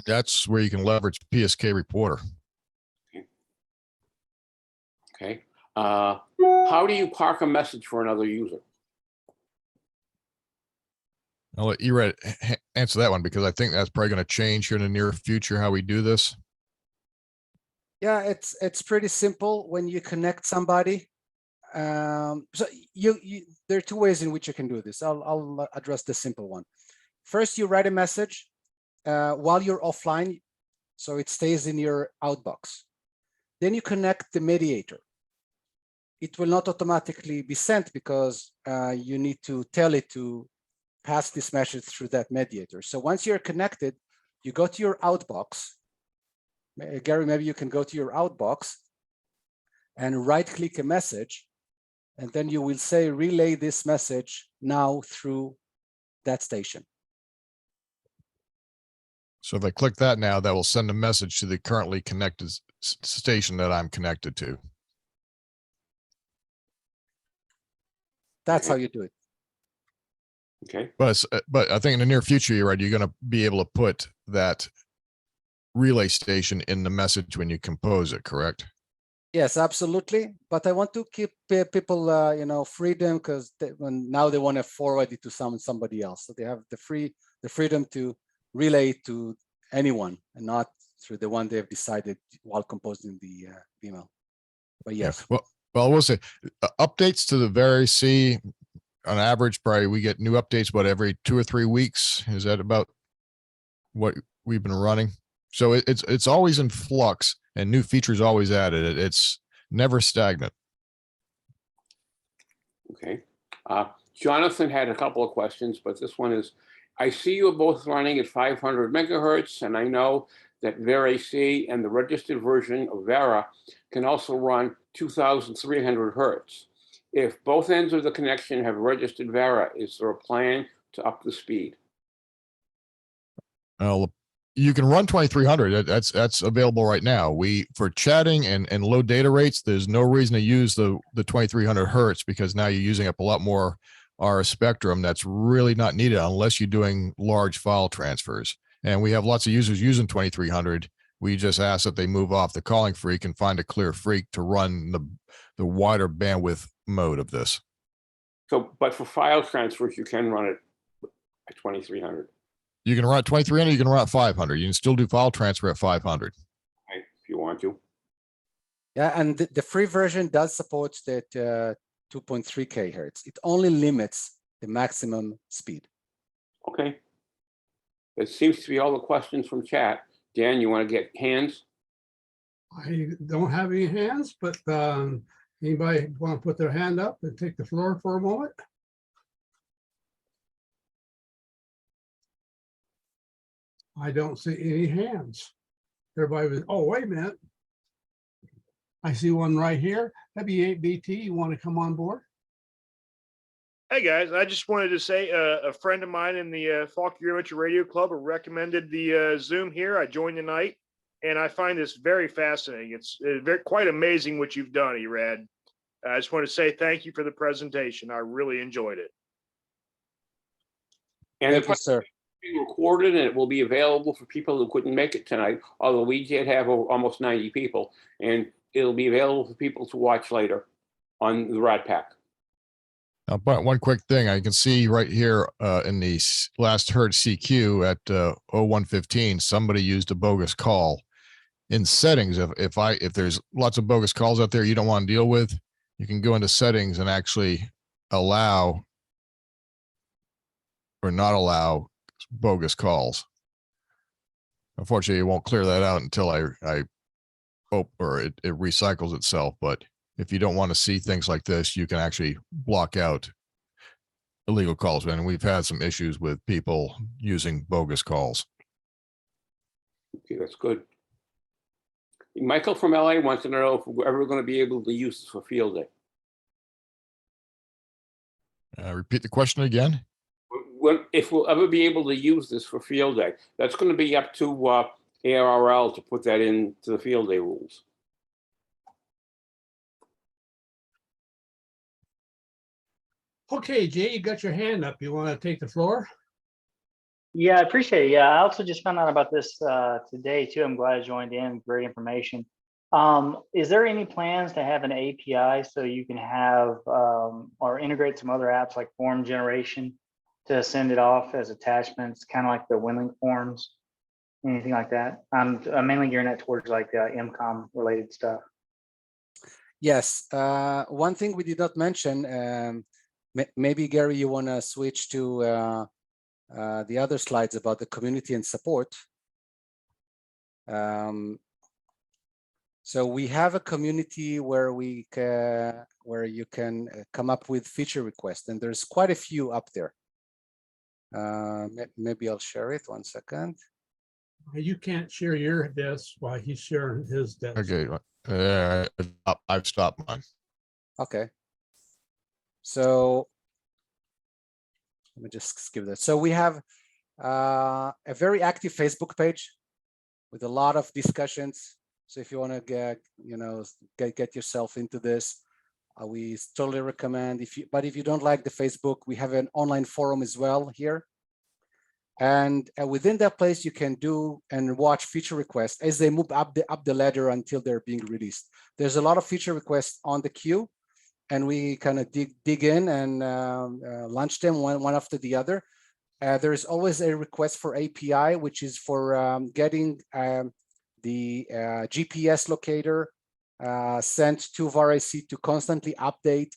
That's where you can leverage PSK Reporter. Okay. How do you park a message for another user? I'll let Irad answer that one, because I think that's probably going to change here in the near future how we do this. Yeah, it's pretty simple when you connect somebody. So there are 2 ways in which you can do this. I'll address the simple one. First, you write a message while you're offline, so it stays in your outbox. Then you connect the mediator. It will not automatically be sent because you need to tell it to pass this message through that mediator. So once you're connected, you go to your outbox. Gary, maybe you can go to your outbox and right-click a message and then you will say relay this message now through that station. So if I click that now, that will send a message to the currently connected station that I'm connected to. That's how you do it. Okay. But I think in the near future, you're right. You're going to be able to put that relay station in the message when you compose it, correct? Yes, absolutely. But I want to keep people, freedom, because now they want to forward it to somebody else. So they have the freedom to relay it to anyone and not through the one they've decided while composing the email. But yes. Yeah. Well, we'll say updates to the VarAC on average, probably we get new updates, but every 2 or 3 weeks. Is that about what we've been running? So it's always in flux and new features always added. It's never stagnant. Okay. Jonathan had a couple of questions, but this one is, I see you are both running at 500 megahertz, and I know that VarAC and the registered version of Vara can also run 2,300 hertz. If both ends of the connection have registered Vara, is there a plan to up the speed? You can run 2,300. That's available right now. For chatting and low data rates, there's no reason to use the 2,300 hertz, because now you're using up a lot more RF spectrum that's really not needed unless you're doing large file transfers. And we have lots of users using 2,300. We just ask that they move off the calling freak and find a clear freak to run the wider bandwidth mode of this. So, but for file transfers, you can run it at 2,300. You can run at 2,300, you can run at 500. You can still do file transfer at 500. Okay, if you want to. Yeah, and the free version does support that 2.3 kHz. It only limits the maximum speed. Okay. It seems to be all the questions from chat. Dan, you want to get hands? I don't have any hands, but anybody want to put their hand up and take the floor for a moment? I don't see any hands. Everybody was, oh, wait a minute. I see one right here. W8BT, you want to come on board? Hey guys, I just wanted to say a friend of mine in the Faulkner Amateur Radio Club recommended the Zoom here. I joined tonight, and I find this very fascinating. It's quite amazing what you've done, Irad. I just want to say thank you for the presentation. I really enjoyed it. And Thank you, sir. being recorded, and it will be available for people who couldn't make it tonight, although we did have almost 90 people, and it'll be available for people to watch later on the RATPAC. But one quick thing, I can see right here in the last heard CQ at 0115, somebody used a bogus call. In settings, if there's lots of bogus calls out there you don't want to deal with, you can go into settings and actually allow or not allow bogus calls. Unfortunately, it won't clear that out until I hope, or it recycles itself. But if you don't want to see things like this, you can actually block out illegal calls. And we've had some issues with people using bogus calls. Okay, that's good. Michael from LA wants to know if we're ever going to be able to use this for field day. Repeat the question again. If we'll ever be able to use this for field day, that's going to be up to ARRL to put that into the field day rules. Okay, Jay, you got your hand up. You want to take the floor? Yeah, I appreciate it. Yeah, I also just found out about this today too. I'm glad I joined in. Great information. Is there any plans to have an API so you can have or integrate some other apps like form generation to send it off as attachments, kind of like the Winlink forms, anything like that? I'm mainly gearing that towards like EmComm related stuff. Yes, one thing we did not mention, maybe Gary, you want to switch to the other slides about the community and support. So we have a community where where you can come up with feature requests, and there's quite a few up there. Maybe I'll share it. 1 second. You can't share your desk while he's sharing his desk. Okay. I've stopped mine. Okay. So let me just skip that. So we have a very active Facebook page with a lot of discussions. So if you want to get, get yourself into this, we totally recommend. But if you don't like the Facebook, we have an online forum as well here. And within that place, you can do and watch feature requests as they move up the ladder until they're being released. There's a lot of feature requests on the queue, and we kind of dig in and launch them one after the other. There is always a request for API, which is for getting the GPS locator sent to VarAC to constantly update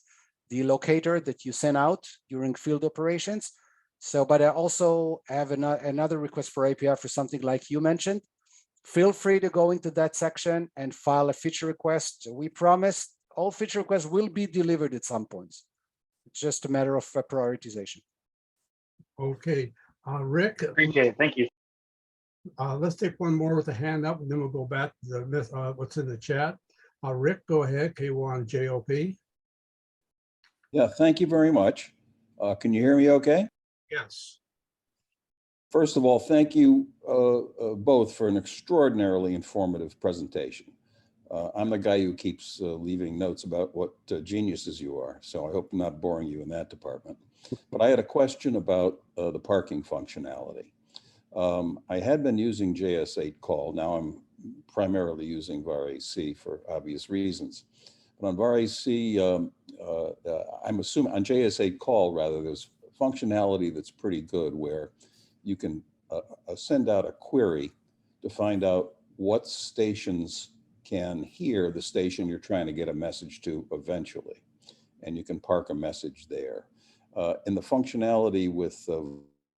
the locator that you send out during field operations. So, but I also have another request for API for something like you mentioned. Feel free to go into that section and file a feature request. We promise all feature requests will be delivered at some points. It's just a matter of prioritization. Okay, Rick. Appreciate it. Thank you. Let's take one more with a hand up, and then we'll go back to the what's in the chat. Rick, go ahead. K1 JOP. Yeah, thank you very much. Can you hear me okay? Yes. First of all, thank you both for an extraordinarily informative presentation. I'm the guy who keeps leaving notes about what geniuses you are, so I hope I'm not boring you in that department. But I had a question about the parking functionality. I had been using JS8 call. Now I'm primarily using VarAC for obvious reasons. But on VarAC, I'm assuming on JS8 call, rather, there's functionality that's pretty good where you can send out a query to find out what stations can hear the station you're trying to get a message to eventually. And you can park a message there. In the functionality with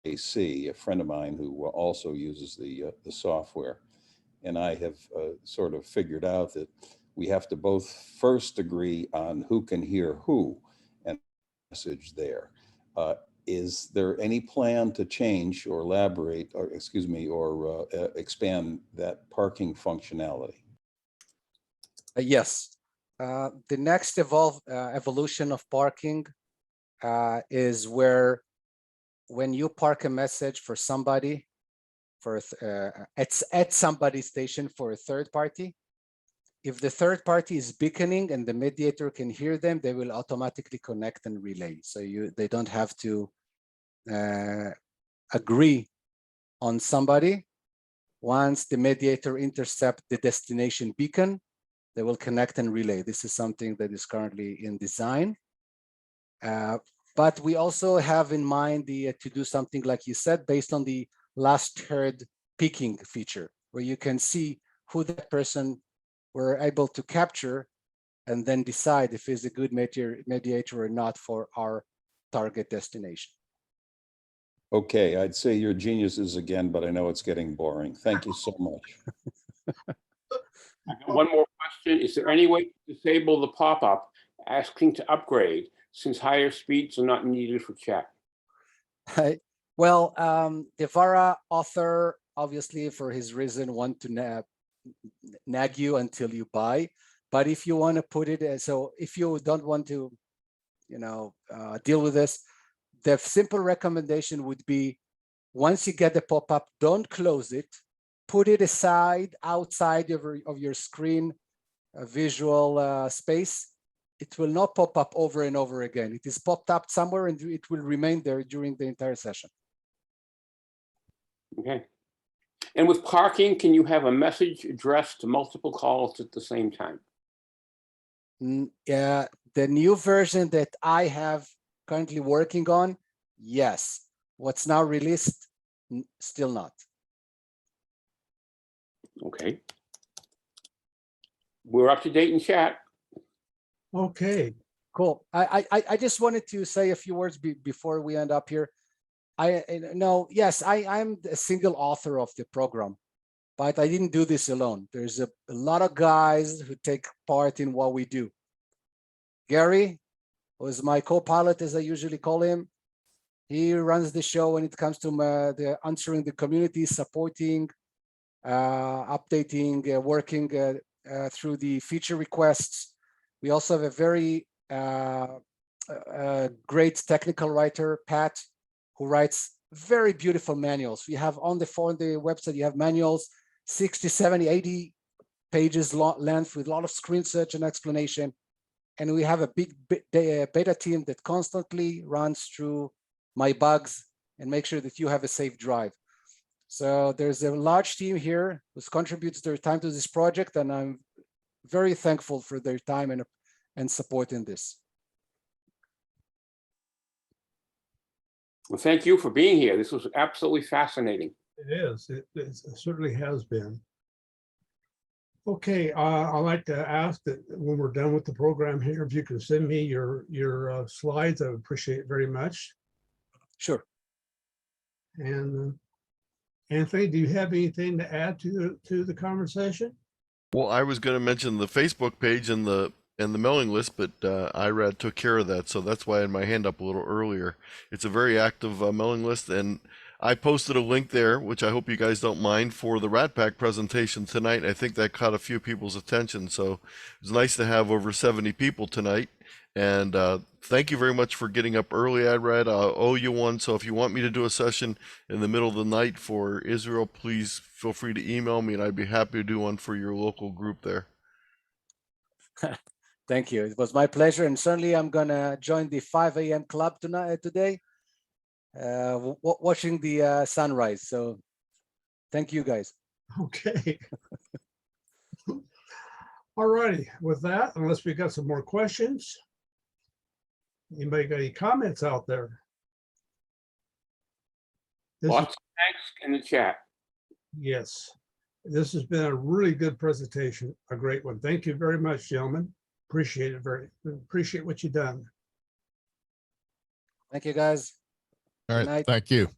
AC, a friend of mine who also uses the software, and I have sort of figured out that we have to both first agree on who can hear who and message there. Is there any plan to change or elaborate, or excuse me, or expand that parking functionality? Yes. The next evolution of parking is where when you park a message for somebody, at somebody's station for a third party, if the third party is beaconing and the mediator can hear them, they will automatically connect and relay. So they don't have to agree on somebody. Once the mediator intercepts the destination beacon, they will connect and relay. This is something that is currently in design. But we also have in mind to do something like you said, based on the last heard peaking feature, where you can see who that person were able to capture and then decide if it's a good mediator or not for our target destination. Okay, I'd say you're geniuses again, but I know it's getting boring. Thank you so much. One more question. Is there any way to disable the pop-up asking to upgrade since higher speeds are not needed for chat? Well, the VARA author, obviously for his reason, want to nag you until you buy. But if you want to put it, so if you don't want to, deal with this, the simple recommendation would be, once you get the pop-up, don't close it. Put it aside, outside of your screen visual space. It will not pop up over and over again. It is popped up somewhere and it will remain there during the entire session. Okay. And with parking, can you have a message addressed to multiple calls at the same time? Yeah, the new version that I have currently working on, yes. What's now released, still not. Okay. We're up to date in chat. Okay. Cool. I just wanted to say a few words before we end up here. Yes, I'm a single author of the program, but I didn't do this alone. There's a lot of guys who take part in what we do. Gary, who is my co-pilot, as I usually call him, he runs the show when it comes to the answering the community, supporting, updating, working through the feature requests. We also have a very a great technical writer, Pat, who writes very beautiful manuals. We have on the website, you have manuals, 60, 70, 80 pages length with a lot of screen search and explanation. And we have a big beta team that constantly runs through my bugs and make sure that you have a safe drive. So there's a large team here who contributes their time to this project, and I'm very thankful for their time and support in this. Well, thank you for being here. This was absolutely fascinating. It is. It certainly has been. Okay, I'd like to ask that when we're done with the program here, if you can send me your slides, I would appreciate it very much. Sure. And Anthony, do you have anything to add to the conversation? Well, I was going to mention the Facebook page and the mailing list, but Irad took care of that, so that's why I had my hand up a little earlier. It's a very active mailing list, and I posted a link there, which I hope you guys don't mind, for the RATPAC presentation tonight. I think that caught a few people's attention, so it was nice to have over 70 people tonight. And thank you very much for getting up early, Irad. I owe you one, so if you want me to do a session in the middle of the night for Israel, please feel free to email me, and I'd be happy to do one for your local group there. Thank you. It was my pleasure, and certainly I'm gonna join the 5 a.m. club today, watching the sunrise. So thank you, guys. Okay. All righty. With that, unless we got some more questions, anybody got any comments out there? Lots of thanks in the chat. Yes, this has been a really good presentation, a great one. Thank you very much, gentlemen. Appreciate it. Appreciate what you've done. Thank you, guys. All Good right. night. Thank you.